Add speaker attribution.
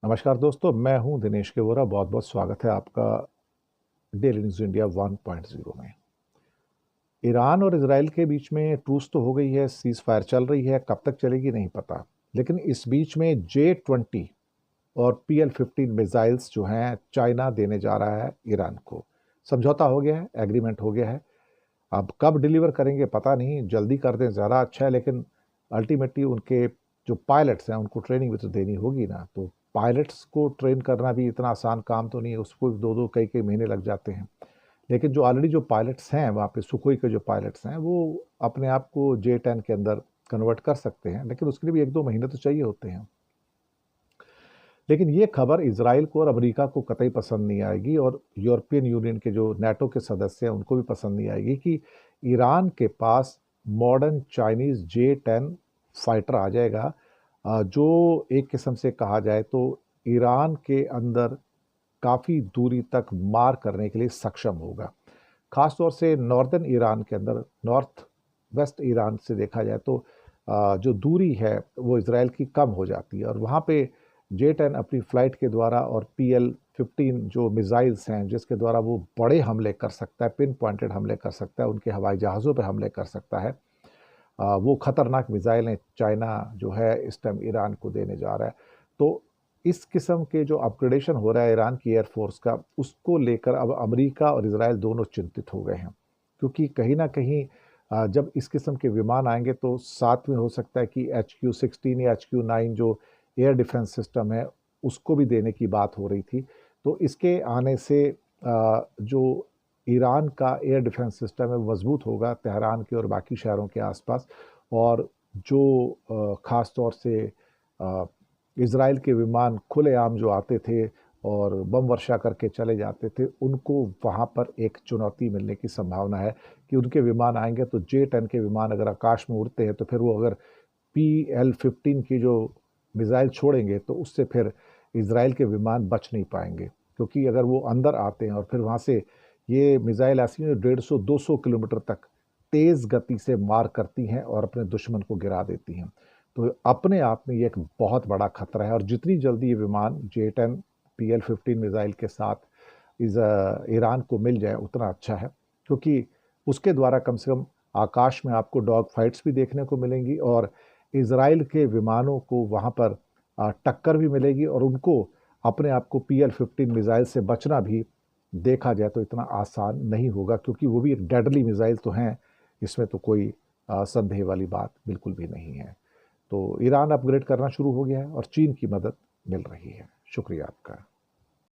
Speaker 1: नमस्कार दोस्तों, मैं हूं दिनेश के वोरा। बहुत बहुत स्वागत है आपका डेली न्यूज़ इंडिया 1.0 में। ईरान और इजराइल के बीच में ट्रूस तो हो गई है, सीज फायर चल रही है, कब तक चलेगी नहीं पता। लेकिन इस बीच में J-20 और PL-15 मिसाइल्स जो हैं चाइना देने जा रहा है ईरान को। समझौता हो गया है, एग्रीमेंट हो गया है। अब कब डिलीवर करेंगे पता नहीं, जल्दी कर दें ज़्यादा अच्छा है, लेकिन अल्टीमेटली उनके जो पायलट्स हैं उनको ट्रेनिंग भी तो देनी होगी ना। तो पायलट्स को ट्रेन करना भी इतना आसान काम तो नहीं है, उसको दो दो कई कई महीने लग जाते हैं। लेकिन जो ऑलरेडी जो पायलट्स हैं वहाँ पे, सुखोई के जो पायलट्स हैं, वो अपने आप को J-10 के अंदर कन्वर्ट कर सकते हैं, लेकिन उसके लिए भी एक दो महीने तो चाहिए होते हैं। लेकिन ये खबर इजराइल को और अमेरिका को कतई पसंद नहीं आएगी, और यूरोपियन यूनियन के जो नाटो के सदस्य हैं उनको भी पसंद नहीं आएगी कि ईरान के पास मॉडर्न चाइनीज J-10 फाइटर आ जाएगा, जो एक किस्म से कहा जाए तो ईरान के अंदर काफ़ी दूरी तक मार करने के लिए सक्षम होगा। ख़ास तौर से नॉर्दर्न ईरान के अंदर, नॉर्थ वेस्ट ईरान से देखा जाए तो जो दूरी है वो इजराइल की कम हो जाती है, और वहाँ पे J-10 अपनी फ्लाइट के द्वारा और PL-15 जो मिसाइल्स हैं जिसके द्वारा वो बड़े हमले कर सकता है, पिन पॉइंटेड हमले कर सकता है, उनके हवाई जहाज़ों पर हमले कर सकता है। वो खतरनाक मिसाइलें चाइना जो है इस टाइम ईरान को देने जा रहा है। तो इस किस्म के जो अपग्रेडेशन हो रहा है ईरान की एयरफोर्स का, उसको लेकर अब अमेरिका और इजराइल दोनों चिंतित हो गए हैं, क्योंकि कहीं ना कहीं जब इस किस्म के विमान आएंगे तो साथ में हो सकता है कि HQ-16 या HQ-9 जो एयर डिफेंस सिस्टम है उसको भी देने की बात हो रही थी। तो इसके आने से जो ईरान का एयर डिफेंस सिस्टम है मजबूत होगा तेहरान के और बाकी शहरों के आसपास, और जो ख़ास तौर से इज़राइल के विमान खुलेआम जो आते थे और बम वर्षा करके चले जाते थे, उनको वहाँ पर एक चुनौती मिलने की संभावना है कि उनके विमान आएंगे तो J-10 के विमान अगर आकाश में उड़ते हैं तो फिर वो अगर PL-15 की जो मिसाइल छोड़ेंगे तो उससे फिर इज़राइल के विमान बच नहीं पाएंगे, क्योंकि अगर वो अंदर आते हैं और फिर वहाँ से ये मिसाइल ऐसी हैं 150-200 किलोमीटर तक तेज़ गति से मार करती हैं और अपने दुश्मन को गिरा देती हैं। तो अपने आप में ये एक बहुत बड़ा खतरा है, और जितनी जल्दी ये विमान J-10 PL-15 मिसाइल के साथ ईरान को मिल जाए उतना अच्छा है, क्योंकि उसके द्वारा कम से कम आकाश में आपको डॉग फाइट्स भी देखने को मिलेंगी और इजराइल के विमानों को वहाँ पर टक्कर भी मिलेगी, और उनको अपने आप को PL-15 मिसाइल से बचना भी देखा जाए तो इतना आसान नहीं होगा, क्योंकि वो भी एक डेडली मिसाइल तो हैं, इसमें तो कोई संदेह वाली बात बिल्कुल भी नहीं है। तो ईरान अपग्रेड करना शुरू हो गया है और चीन की मदद मिल रही है। शुक्रिया आपका।